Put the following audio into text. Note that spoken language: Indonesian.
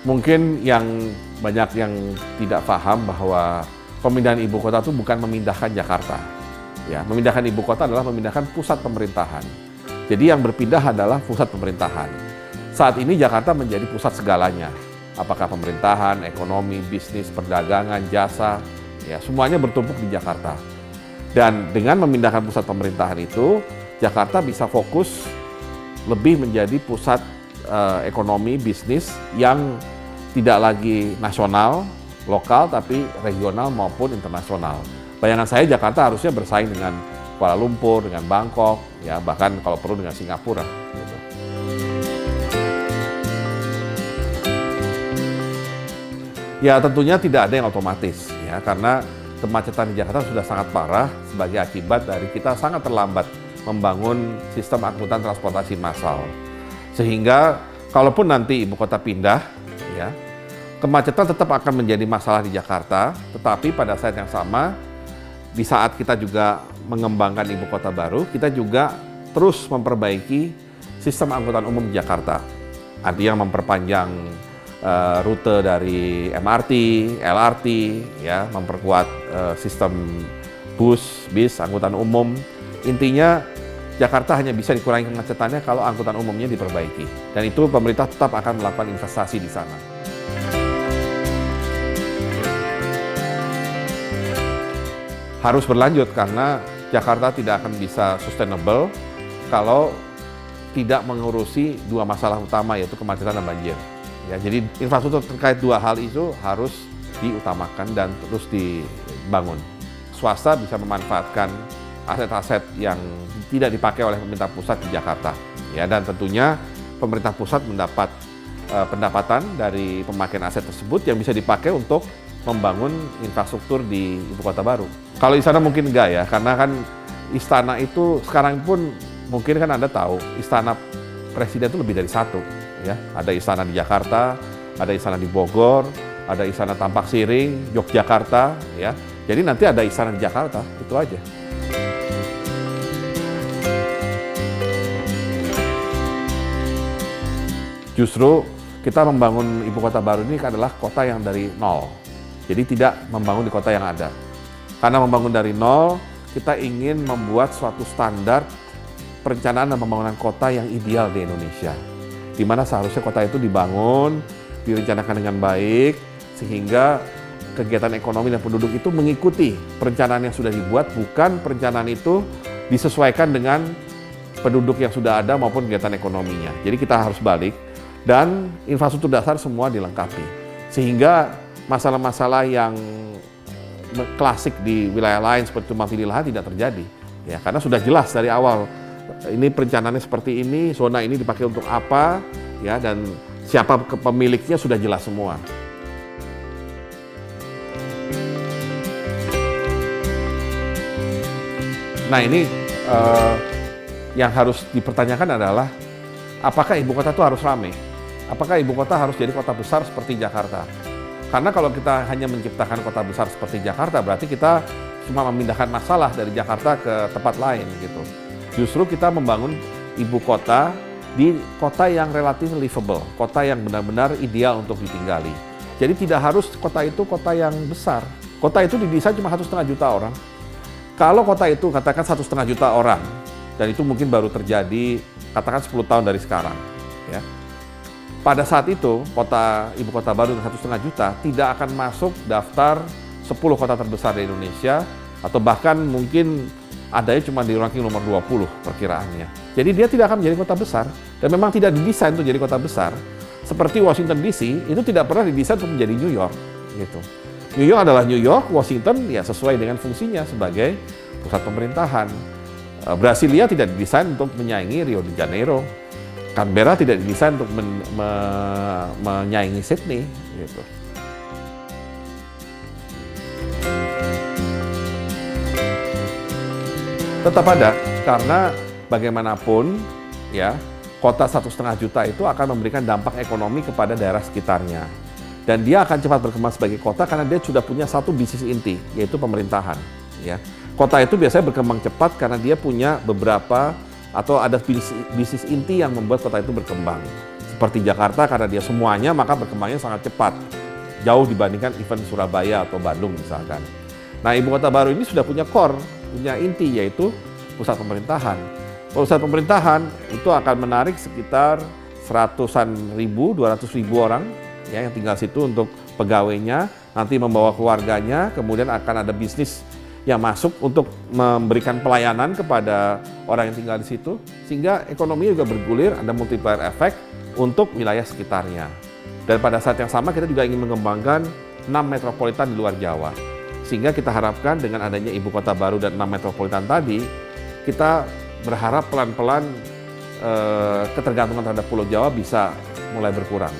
Mungkin yang banyak yang tidak paham bahwa pemindahan ibu kota itu bukan memindahkan Jakarta. Ya, memindahkan ibu kota adalah memindahkan pusat pemerintahan. Jadi yang berpindah adalah pusat pemerintahan. Saat ini Jakarta menjadi pusat segalanya. Apakah pemerintahan, ekonomi, bisnis, perdagangan, jasa, ya semuanya bertumpuk di Jakarta. Dan dengan memindahkan pusat pemerintahan itu, Jakarta bisa fokus lebih menjadi pusat ekonomi, bisnis yang tidak lagi nasional, lokal, tapi regional maupun internasional. Bayangan saya Jakarta harusnya bersaing dengan Kuala Lumpur, dengan Bangkok, ya bahkan kalau perlu dengan Singapura. Gitu. Ya tentunya tidak ada yang otomatis, ya karena kemacetan di Jakarta sudah sangat parah sebagai akibat dari kita sangat terlambat membangun sistem angkutan transportasi massal. Sehingga kalaupun nanti ibu kota pindah, ya kemacetan tetap akan menjadi masalah di Jakarta, tetapi pada saat yang sama, di saat kita juga mengembangkan ibu kota baru, kita juga terus memperbaiki sistem angkutan umum di Jakarta. Ada yang memperpanjang rute dari MRT, LRT, ya, memperkuat sistem bus, bis, angkutan umum. Intinya Jakarta hanya bisa dikurangi kemacetannya kalau angkutan umumnya diperbaiki. Dan itu pemerintah tetap akan melakukan investasi di sana. Harus berlanjut karena Jakarta tidak akan bisa sustainable kalau tidak mengurusi dua masalah utama yaitu kemacetan dan banjir. Ya, jadi infrastruktur terkait dua hal itu harus diutamakan dan terus dibangun. Swasta bisa memanfaatkan aset-aset yang tidak dipakai oleh pemerintah pusat di Jakarta. Ya, dan tentunya pemerintah pusat mendapat pendapatan dari pemakaian aset tersebut yang bisa dipakai untuk membangun infrastruktur di ibu kota baru. Kalau istana mungkin enggak ya, karena kan istana itu sekarang pun mungkin kan Anda tahu, istana presiden itu lebih dari satu. Ya, ada istana di Jakarta, ada istana di Bogor, ada istana Tampak Siring, Yogyakarta. Ya, jadi nanti ada istana di Jakarta, itu aja. Justru kita membangun ibu kota baru ini adalah kota yang dari nol. Jadi tidak membangun di kota yang ada. Karena membangun dari nol, kita ingin membuat suatu standar perencanaan dan pembangunan kota yang ideal di Indonesia. Di mana seharusnya kota itu dibangun, direncanakan dengan baik, sehingga kegiatan ekonomi dan penduduk itu mengikuti perencanaan yang sudah dibuat, bukan perencanaan itu disesuaikan dengan penduduk yang sudah ada maupun kegiatan ekonominya. Jadi kita harus balik, dan infrastruktur dasar semua dilengkapi. Sehingga masalah-masalah yang klasik di wilayah lain seperti tumpang tindih lahan tidak terjadi. Ya, karena sudah jelas dari awal, ini perencanaannya seperti ini, zona ini dipakai untuk apa, ya, dan siapa pemiliknya sudah jelas semua. Nah ini yang harus dipertanyakan adalah apakah ibu kota itu harus ramai? Apakah ibu kota harus jadi kota besar seperti Jakarta? Karena kalau kita hanya menciptakan kota besar seperti Jakarta, berarti kita cuma memindahkan masalah dari Jakarta ke tempat lain gitu. Justru kita membangun ibu kota di kota yang relatif livable, kota yang benar-benar ideal untuk ditinggali. Jadi tidak harus kota itu kota yang besar. Kota itu didesain cuma 1,5 juta orang. Kalau kota itu katakan 1,5 juta orang, dan itu mungkin baru terjadi katakan 10 tahun dari sekarang, ya. Pada saat itu, ibu kota baru dengan 1,5 juta tidak akan masuk daftar 10 kota terbesar di Indonesia, atau bahkan mungkin adanya cuma di ranking nomor 20 perkiraannya. Jadi dia tidak akan menjadi kota besar, dan memang tidak didesain untuk jadi kota besar. Seperti Washington DC, itu tidak pernah didesain untuk menjadi New York. Gitu. New York adalah New York, Washington ya sesuai dengan fungsinya sebagai pusat pemerintahan. Brasilia tidak didesain untuk menyaingi Rio de Janeiro. Canberra tidak didesain untuk menyaingi Sydney, gitu. Tetap ada, karena bagaimanapun, ya, kota 1,5 juta itu akan memberikan dampak ekonomi kepada daerah sekitarnya. Dan dia akan cepat berkembang sebagai kota karena dia sudah punya satu bisnis inti, yaitu pemerintahan. Ya. Kota itu biasanya berkembang cepat karena dia punya beberapa atau ada bisnis inti yang membuat kota itu berkembang. seperti Jakarta karena dia semuanya maka berkembangnya sangat cepat. Jauh dibandingkan event Surabaya atau Bandung misalkan. Nah, ibu kota baru ini sudah punya core, punya inti yaitu pusat pemerintahan. Pusat pemerintahan itu akan menarik sekitar 200 ribu orang ya yang tinggal situ untuk pegawainya, nanti membawa keluarganya, kemudian akan ada bisnis yang masuk untuk memberikan pelayanan kepada orang yang tinggal di situ, sehingga ekonomi juga bergulir, ada multiplier effect untuk wilayah sekitarnya. Dan pada saat yang sama kita juga ingin mengembangkan 6 metropolitan di luar Jawa, sehingga kita harapkan dengan adanya ibu kota baru dan 6 metropolitan tadi, kita berharap pelan-pelan ketergantungan terhadap Pulau Jawa bisa mulai berkurang.